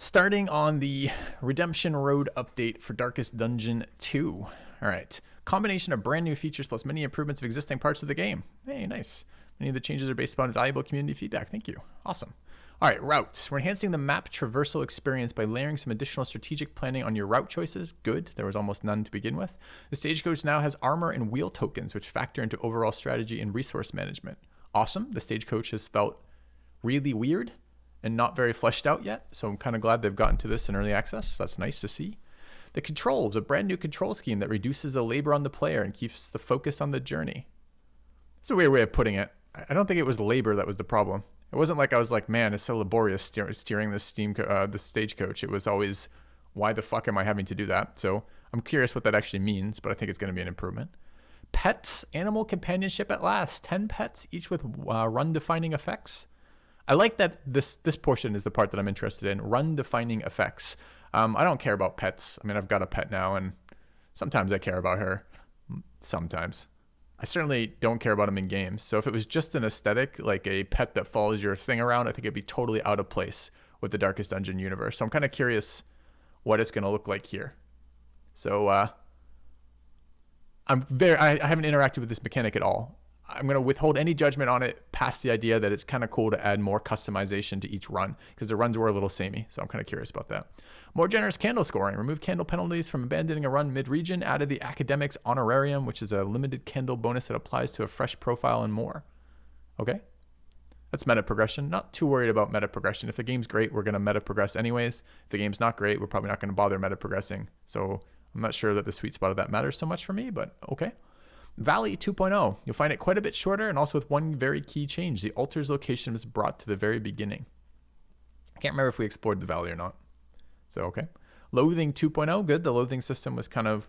Starting on the Redemption Road update for Darkest Dungeon 2. All right. Combination of brand new features plus many improvements of existing parts of the game. Hey, nice. Many of the changes are based upon valuable community feedback. Thank you. Awesome. All right, routes. We're enhancing the map traversal experience by layering some additional strategic planning on your route choices. Good. There was almost none to begin with. The Stagecoach now has armor and wheel tokens, which factor into overall strategy and resource management. Awesome. The Stagecoach has felt really weird and not very fleshed out yet, so I'm kind of glad they've gotten to this in early access. That's nice to see. The controls, a brand new control scheme that reduces the labor on the player and keeps the focus on the journey. It's a weird way of putting it. I don't think it was labor that was the problem. It wasn't like I was like, man, it's so laborious steering this the Stagecoach. It was always, why the fuck am I having to do that? So I'm curious what that actually means, but I think it's going to be an improvement. Pets, animal companionship at last. 10 pets, each with run-defining effects. I like that this portion is the part that I'm interested in. Run-defining effects. I don't care about pets. I mean, I've got a pet now, and sometimes I care about her. Sometimes. I certainly don't care about them in games. So if it was just an aesthetic, like a pet that follows your thing around, I think it'd be totally out of place with the Darkest Dungeon universe. So I'm kind of curious what it's going to look like here. So I haven't interacted with this mechanic at all. I'm going to withhold any judgment on it past the idea that it's kind of cool to add more customization to each run, because the runs were a little samey, so I'm kind of curious about that. More generous candle scoring. Remove candle penalties from abandoning a run mid-region. Added the Academics Honorarium, which is a limited candle bonus that applies to a fresh profile and more. Okay. That's meta progression. Not too worried about meta progression. If the game's great, we're going to meta progress anyways. If the game's not great, we're probably not going to bother meta progressing. So I'm not sure that the sweet spot of that matters so much for me, but okay. Valley 2.0. You'll find it quite a bit shorter, and also with one very key change. The altar's location was brought to the very beginning. I can't remember if we explored the valley or not. So, okay. Loathing 2.0, good. The loathing system was kind of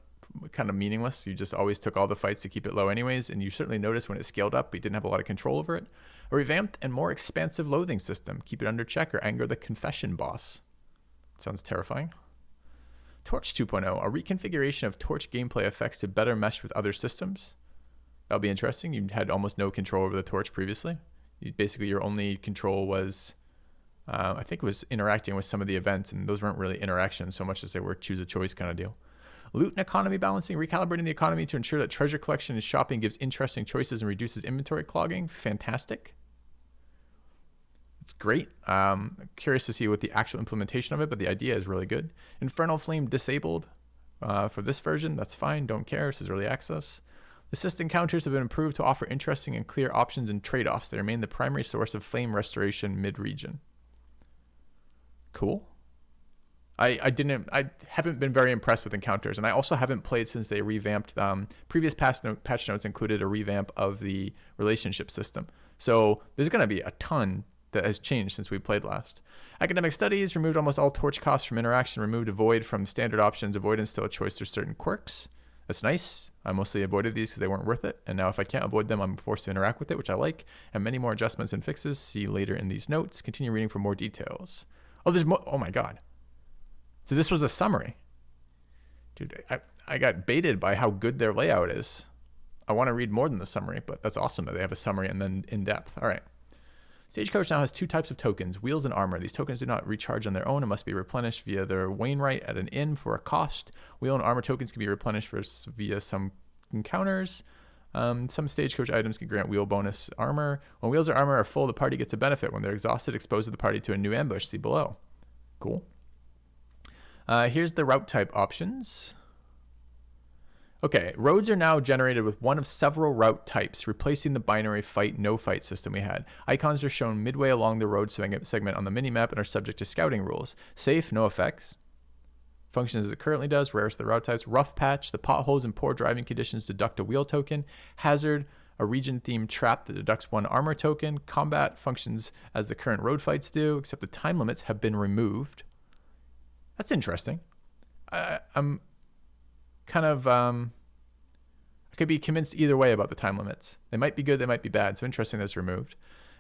meaningless. You just always took all the fights to keep it low anyways, and you certainly noticed when it scaled up, we didn't have a lot of control over it. A revamped and more expansive loathing system. Keep it under check or anger the confession boss. Sounds terrifying. Torch 2.0, a reconfiguration of Torch gameplay effects to better mesh with other systems. That'll be interesting. You had almost no control over the Torch previously. Basically, your only control was, I think it was interacting with some of the events, and those weren't really interactions so much as they were choose a choice kind of deal. Loot and economy balancing, recalibrating the economy to ensure that treasure collection and shopping gives interesting choices and reduces inventory clogging. Fantastic. It's great. Curious to see what the actual implementation of it, but the idea is really good. Infernal Flame disabled for this version. That's fine. Don't care. This is early access. The system counters have been improved to offer interesting and clear options and trade-offs. They remain the primary source of flame restoration mid-region. Cool. I haven't been very impressed with encounters, and I also haven't played since they revamped. Previous patch notes included a revamp of the relationship system. So there's going to be a ton that has changed since we played last. Academic studies removed almost all torch costs from interaction, removed avoid from standard options, avoidance still a choice to certain quirks. That's nice. I mostly avoided these because they weren't worth it, and now if I can't avoid them, I'm forced to interact with it, which I like. And many more adjustments and fixes. See later in these notes. Continue reading for more details. Oh, there's more. Oh my god. So this was a summary. Dude, I got baited by how good their layout is. I want to read more than the summary, but that's awesome that they have a summary and then in depth. All right. Stagecoach now has two types of tokens, wheels and armor. These tokens do not recharge on their own and must be replenished via their Wainwright at an inn for a cost. Wheel and armor tokens can be replenished via some encounters. Some Stagecoach items can grant wheel bonus armor. When wheels or armor are full, the party gets a benefit. When they're exhausted, exposes the party to a new ambush. See below. Cool. Here's the route type options. Okay, roads are now generated with one of several route types, replacing the binary fight, no fight system we had. Icons are shown midway along the road segment on the minimap and are subject to scouting rules. Safe, no effects. Functions as it currently does, rarest of the route types. Rough patch, the potholes and poor driving conditions deduct a wheel token. Hazard, a region-themed trap that deducts one armor token. Combat functions as the current road fights do, except the time limits have been removed. That's interesting. I'm kind of I could be convinced either way about the time limits. They might be good, they might be bad. So interesting that's removed.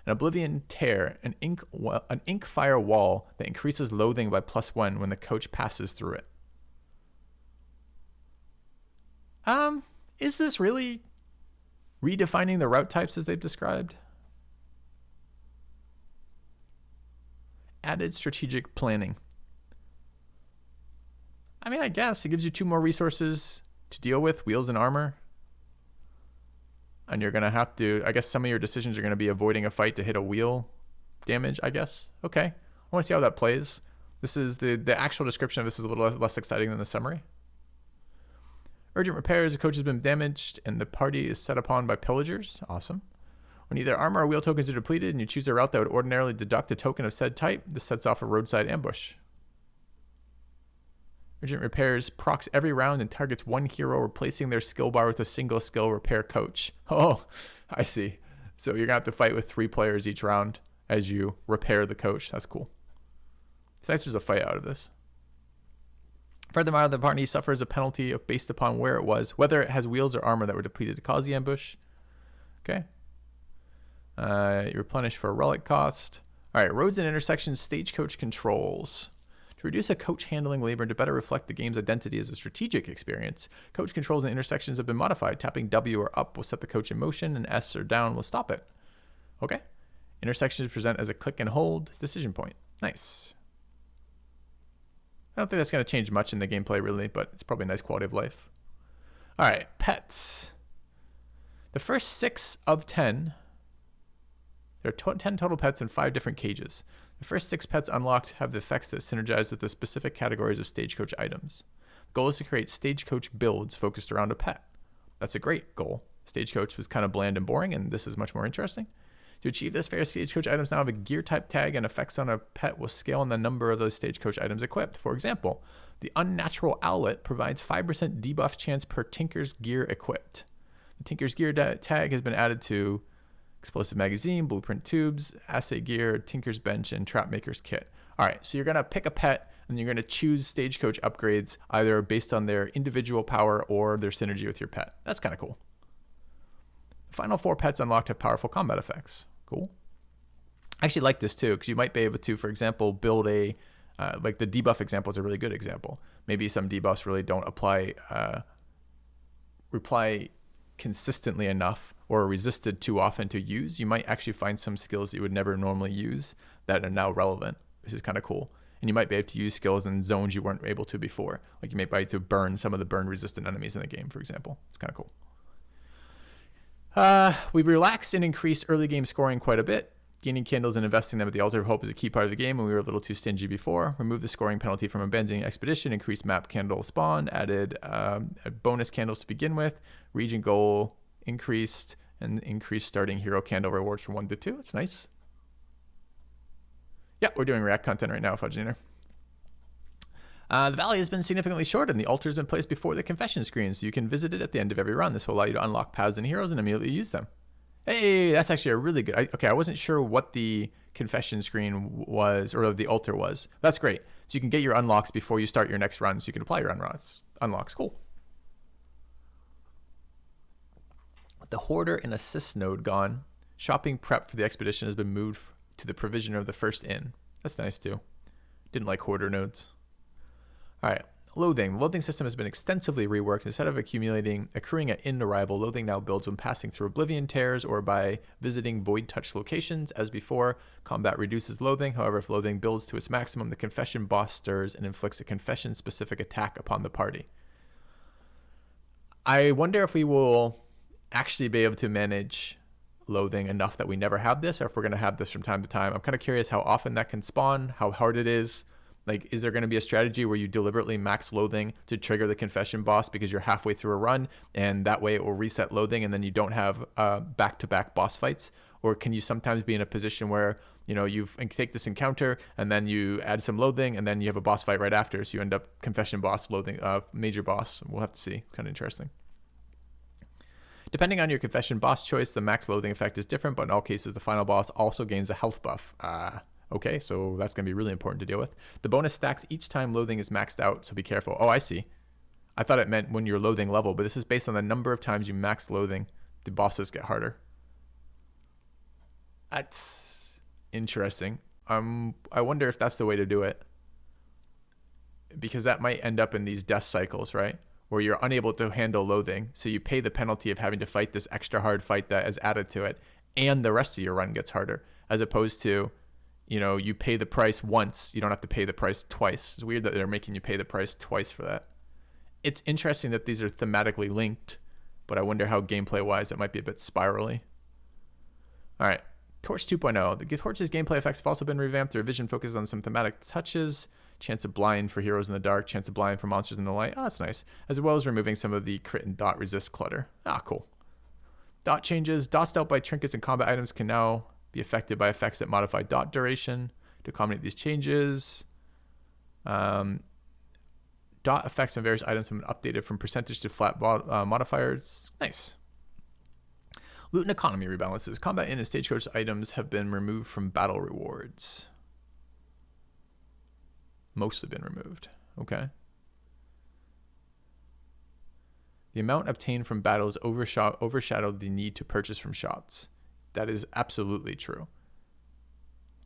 An Oblivion Tear, an ink fire wall that increases loathing by +1 when the coach passes through it. Is this really redefining the route types as they've described? Added strategic planning. I mean, I guess it gives you 2 more resources to deal with, wheels and armor. And you're going to have to, I guess some of your decisions are going to be avoiding a fight to hit a wheel damage, I guess. Okay. I want to see how that plays. This is the actual description of this is a little less exciting than the summary. Urgent repairs. The coach has been damaged and the party is set upon by pillagers. Awesome. When either armor or wheel tokens are depleted and you choose a route that would ordinarily deduct a token of said type, this sets off a roadside ambush. Urgent repairs procs every round and targets one hero, replacing their skill bar with a single skill repair coach. Oh, I see. So you're going to have to fight with 3 players each round as you repair the coach. That's cool. It's nice there's a fight out of this. Furthermore, the party suffers a penalty based upon where it was, whether it has wheels or armor that were depleted to cause the ambush. Okay. You replenish for a relic cost. All right, roads and intersections, stagecoach controls. To reduce a coach handling labor and to better reflect the game's identity as a strategic experience, coach controls and intersections have been modified. Tapping W or up will set the coach in motion, and S or down will stop it. Okay. Intersections present as a click and hold decision point. Nice. I don't think that's going to change much in the gameplay, really, but it's probably a nice quality of life. All right, pets. The first 6 of 10. There are 10 total pets in 5 different cages. The first 6 pets unlocked have the effects that synergize with the specific categories of Stagecoach items. The goal is to create Stagecoach builds focused around a pet. That's a great goal. Stagecoach was kind of bland and boring, and this is much more interesting. To achieve this, various Stagecoach items now have a gear type tag, and effects on a pet will scale on the number of those Stagecoach items equipped. For example, the Unnatural Owlet provides 5% debuff chance per Tinker's gear equipped. The Tinker's gear tag has been added to Explosive Magazine, Blueprint Tubes, Assay Gear, Tinker's Bench, and Trapmaker's Kit. All right, so you're going to pick a pet, and you're going to choose Stagecoach upgrades either based on their individual power or their synergy with your pet. That's kind of cool. The final 4 pets unlocked have powerful combat effects. Cool. I actually like this too, because you might be able to, for example, build a, like the debuff example is a really good example. Maybe some debuffs really don't apply consistently enough or are resisted too often to use. You might actually find some skills that you would never normally use that are now relevant, which is kind of cool. And you might be able to use skills in zones you weren't able to before. Like you may be able to burn some of the burn resistant enemies in the game, for example. It's kind of cool. We relaxed and increased early game scoring quite a bit. Gaining candles and investing them at the Altar of Hope is a key part of the game, and we were a little too stingy before. Removed the scoring penalty from abandoning expedition, increased map candle spawn, added bonus candles to begin with, region goal increased, and increased starting hero candle rewards from 1 to 2. It's nice. Yeah, we're doing React content right now, Fudgeinator. The valley has been significantly shortened. The altar has been placed before the confession screen, so you can visit it at the end of every run. This will allow you to unlock paths and heroes and immediately use them. Hey, that's actually a really good... I wasn't sure what the confession screen was, or the altar was. That's great. So you can get your unlocks before you start your next run, so you can apply your unlocks. Cool. With the Hoarder and Assist node gone, shopping prep for the expedition has been moved to the provision of the first inn. That's nice, too. Didn't like Hoarder nodes. All right. Loathing. The loathing system has been extensively reworked. Instead of accruing at inn arrival, loathing now builds when passing through Oblivion Tears or by visiting Void Touch locations. As before, combat reduces loathing. However, if loathing builds to its maximum, the confession boss stirs and inflicts a confession-specific attack upon the party. I wonder if we will actually be able to manage loathing enough that we never have this, or if we're going to have this from time to time. I'm kind of curious how often that can spawn, how hard it is. Like, is there going to be a strategy where you deliberately max loathing to trigger the confession boss because you're halfway through a run, and that way it will reset loathing and then you don't have back-to-back boss fights? Or can you sometimes be in a position where, you know, you take this encounter and then you add some loathing and then you have a boss fight right after, so you end up confession boss, loathing, major boss. We'll have to see. It's kind of interesting. Depending on your confession boss choice, the max loathing effect is different, but in all cases, the final boss also gains a health buff. Okay, so that's going to be really important to deal with. The bonus stacks each time loathing is maxed out, so be careful. Oh, I see. I thought it meant when you're loathing level, but this is based on the number of times you max loathing. The bosses get harder. That's interesting. I wonder if that's the way to do it. Because that might end up in these death cycles, right? Where you're unable to handle loathing, so you pay the penalty of having to fight this extra hard fight that is added to it, and the rest of your run gets harder, as opposed to you pay the price once, you don't have to pay the price twice. It's weird that they're making you pay the price twice for that. It's interesting that these are thematically linked, but I wonder how gameplay wise it might be a bit spirally. All right, Torch 2.0. The Torch's gameplay effects have also been revamped. The revision focuses on some thematic touches. Chance of blind for heroes in the dark, chance of blind for monsters in the light. Oh, that's nice. As well as removing some of the crit and dot resist clutter. Ah, cool. Dot changes. Dots dealt by trinkets and combat items can now be affected by effects that modify dot duration. To accommodate these changes, dot effects on various items have been updated from percentage to flat modifiers. Nice. Loot and economy rebalances. Combat in and stagecoach items have been removed from battle rewards. Most have been removed. Okay. The amount obtained from battles overshadowed the need to purchase from shops. That is absolutely true.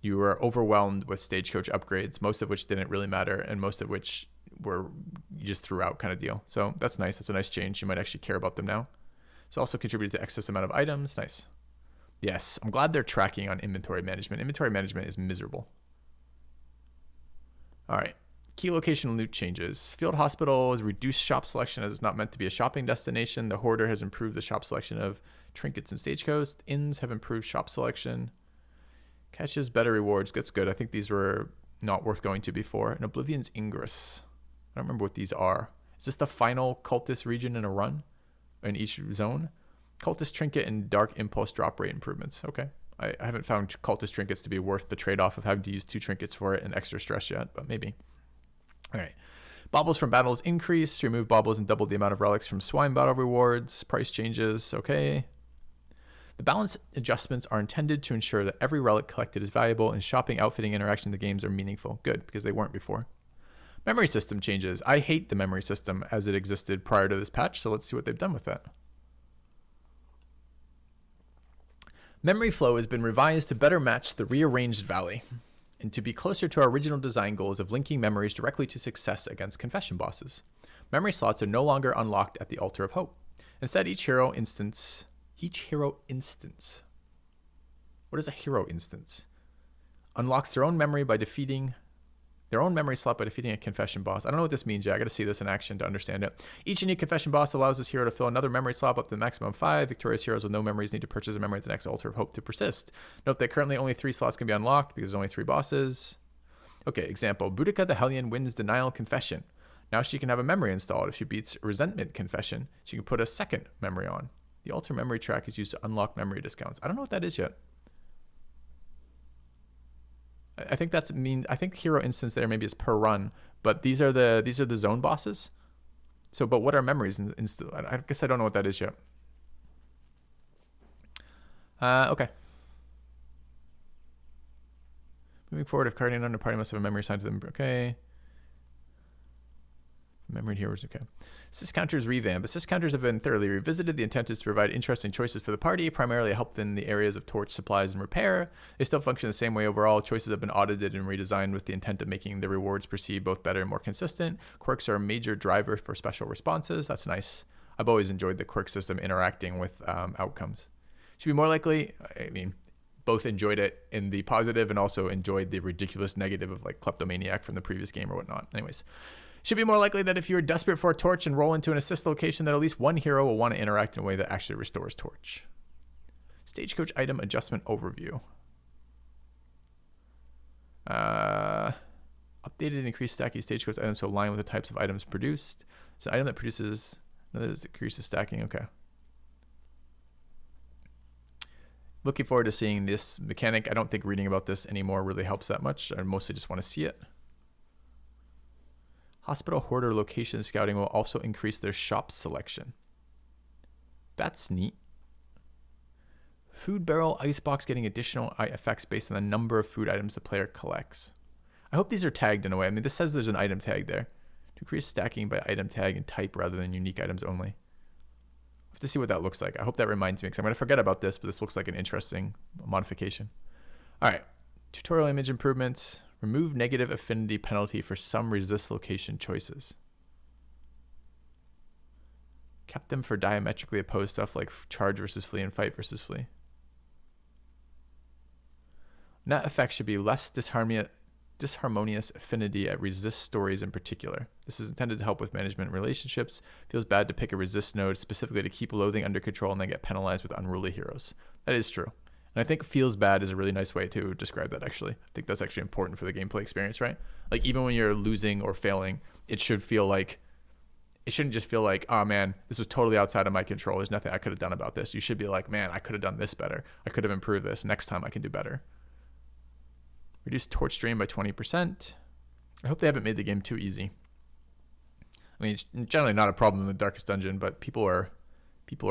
You were overwhelmed with stagecoach upgrades, most of which didn't really matter, and most of which were you just threw out kind of deal. So that's nice. That's a nice change. You might actually care about them now. It's also contributed to excess amount of items. Nice. Yes, I'm glad they're tracking on inventory management. Inventory management is miserable. All right. Key location loot changes. Field Hospital has reduced shop selection as it's not meant to be a shopping destination. The Hoarder has improved the shop selection of trinkets and stagecoach. Inns have improved shop selection. Catches better rewards. That's good. I think these were not worth going to before. And Oblivion's Ingress. I don't remember what these are. Is this the final cultist region in a run? In each zone? Cultist trinket and dark impulse drop rate improvements. Okay. I haven't found cultist trinkets to be worth the trade-off of having to use 2 trinkets for it and extra stress yet, but maybe. All right. Baubles from battles increase. Remove baubles and double the amount of relics from swine battle rewards. Price changes. Okay. The balance adjustments are intended to ensure that every relic collected is valuable and shopping, outfitting, interaction in the games are meaningful. Good, because they weren't before. Memory system changes. I hate the memory system as it existed prior to this patch, so let's see what they've done with that. Memory flow has been revised to better match the rearranged valley and to be closer to our original design goals of linking memories directly to success against confession bosses. Memory slots are no longer unlocked at the Altar of Hope. Instead, each hero instance. What is a hero instance? Unlocks their own memory by defeating their own memory slot by defeating a confession boss. I don't know what this means yet. I got to see this in action to understand it. Each unique confession boss allows this hero to fill another memory slot up to the maximum 5. Victorious heroes with no memories need to purchase a memory at the next Altar of Hope to persist. Note that currently only 3 slots can be unlocked because there's only 3 bosses. Okay, example. Boudica the Hellion wins Denial Confession. Now she can have a memory installed. If she beats Resentment Confession, she can put a second memory on. The Altar memory track is used to unlock memory discounts. I don't know what that is yet. I think that's I think hero instance there maybe is per run, but these are the zone bosses. So, but what are memories? I guess I don't know what that is yet. Okay. Moving forward, if carding under party must have a memory assigned to them. Okay. Memory heroes. Okay. Assist counters revamp. Assist counters have been thoroughly revisited. The intent is to provide interesting choices for the party, primarily help in the areas of torch supplies and repair. They still function the same way overall. Choices have been audited and redesigned with the intent of making the rewards perceived both better and more consistent. Quirks are a major driver for special responses. That's nice. I've always enjoyed the quirk system interacting with outcomes. Should be more likely. I mean, both enjoyed it in the positive and also enjoyed the ridiculous negative of like Kleptomaniac from the previous game or whatnot. Anyways. Should be more likely that if you're desperate for a torch and roll into an assist location, that at least one hero will want to interact in a way that actually restores torch. Stagecoach item adjustment overview. Updated and increased stacking stagecoach items to align with the types of items produced. It's an item that produces, increases stacking. Okay. Looking forward to seeing this mechanic. I don't think reading about this anymore really helps that much. I mostly just want to see it. Hospital Hoarder location scouting will also increase their shop selection. That's neat. Food barrel icebox getting additional effects based on the number of food items the player collects. I hope these are tagged in a way. I mean, this says there's an item tag there. To increase stacking by item tag and type rather than unique items only. I have to see what that looks like. I hope that reminds me because I'm going to forget about this, but this looks like an interesting modification. All right. Tutorial image improvements. Remove negative affinity penalty for some resist location choices. Kept them for diametrically opposed stuff like charge versus flee and fight versus flee. Net effect should be less disharmonious affinity at resist stories in particular. This is intended to help with management relationships. Feels bad to pick a resist node specifically to keep loathing under control and then get penalized with unruly heroes. That is true. And I think feels bad is a really nice way to describe that, actually. I think that's actually important for the gameplay experience, right? Like, even when you're losing or failing, it shouldn't just feel like, oh man, this was totally outside of my control. There's nothing I could have done about this. You should be like, man, I could have done this better. I could have improved this. Next time I can do better. Reduce torch drain by 20%. I hope they haven't made the game too easy. I mean, it's generally not a problem in the Darkest Dungeon, but people are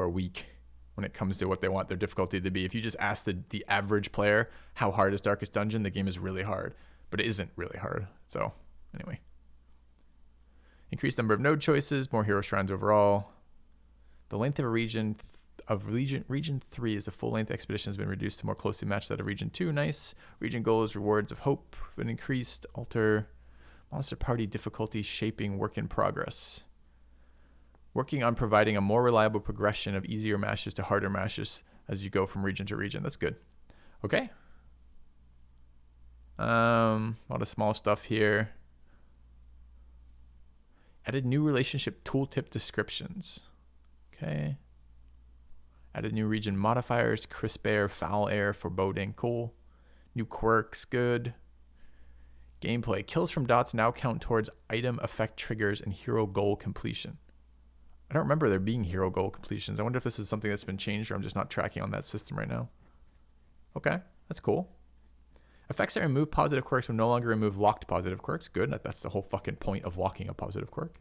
weak when it comes to what they want their difficulty to be. If you just ask the average player how hard is Darkest Dungeon, the game is really hard, but it isn't really hard. So anyway, increased number of node choices, more hero shrines overall. The length of a region 3 is a full-length expedition has been reduced to more closely match that of region 2. Nice. Region goals, rewards of hope been increased. Alter monster party difficulty shaping work in progress. Working on providing a more reliable progression of easier matches to harder matches as you go from region to region. That's good. Okay. A lot of small stuff here. Added new relationship tooltip descriptions. Okay. Added new region modifiers, crisp air, foul air, foreboding. Cool. New quirks, good. Gameplay. Kills from dots now count towards item effect triggers and hero goal completion. I don't remember there being hero goal completions. I wonder if this is something that's been changed or I'm just not tracking on that system right now. Okay, that's cool. Effects that remove positive quirks will no longer remove locked positive quirks. Good, that's the whole fucking point of locking a positive quirk.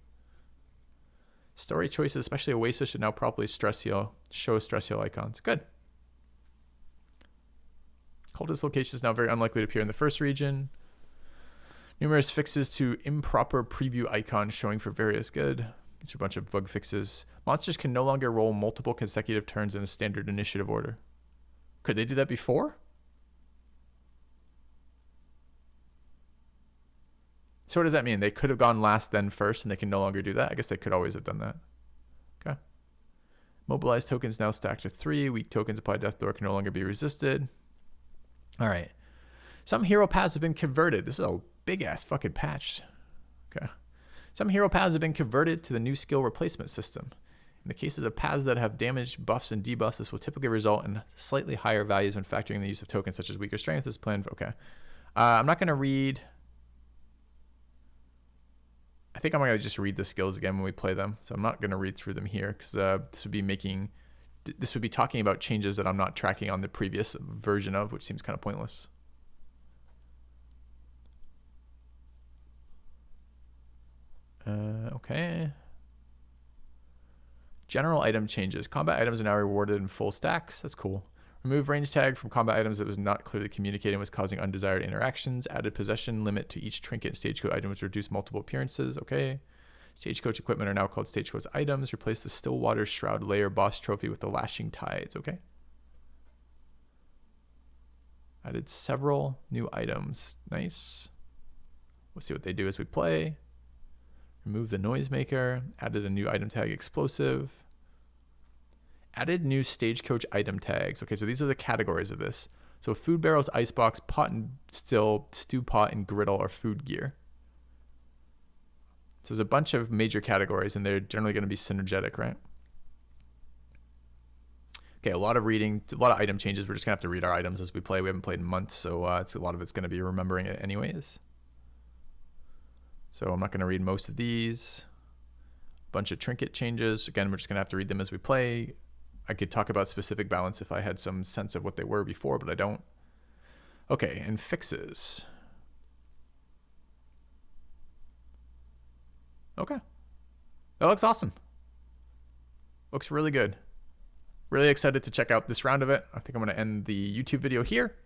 Story choices, especially Oasis, should now properly show stress heal icons. Good. Cultist location is now very unlikely to appear in the first region. Numerous fixes to improper preview icons showing for various good. These are a bunch of bug fixes. Monsters can no longer roll multiple consecutive turns in a standard initiative order. Could they do that before? So what does that mean? They could have gone last, then first, and they can no longer do that? I guess they could always have done that. Okay. Mobilized tokens now stacked to 3. Weak tokens applied Death Door can no longer be resisted. All right. Some hero paths have been converted. This is a big-ass fucking patch. Okay. Some hero paths have been converted to the new skill replacement system. In the cases of paths that have damage, buffs, and debuffs, this will typically result in slightly higher values when factoring the use of tokens such as weaker strength as planned. Okay. I'm not going to read... I think I'm going to just read the skills again when we play them. So I'm not going to read through them here because this would be talking about changes that I'm not tracking on the previous version of, which seems kind of pointless. Okay. General item changes. Combat items are now rewarded in full stacks. That's cool. Remove range tag from combat items that was not clearly communicated and was causing undesired interactions. Added possession limit to each trinket and stagecoach item to reduce multiple appearances. Okay. Stagecoach equipment are now called stagecoach items. Replace the Stillwater Shroud Layer boss trophy with the Lashing Tides. Okay. Added several new items. Nice. We'll see what they do as we play. Remove the noisemaker. Added a new item tag, explosive. Added new stagecoach item tags. Okay, so these are the categories of this. So food barrels, icebox, pot and still, stew pot, and griddle are food gear. So there's a bunch of major categories, and they're generally going to be synergetic, right? Okay, a lot of reading, a lot of item changes. We're just going to have to read our items as we play. We haven't played in months, so a lot of it's going to be remembering it anyways. So I'm not going to read most of these. Bunch of trinket changes. Again, we're just going to have to read them as we play. I could talk about specific balance if I had some sense of what they were before, but I don't. Okay, and fixes. Okay. That looks awesome. Looks really good. Really excited to check out this round of it. I think I'm going to end the YouTube video here.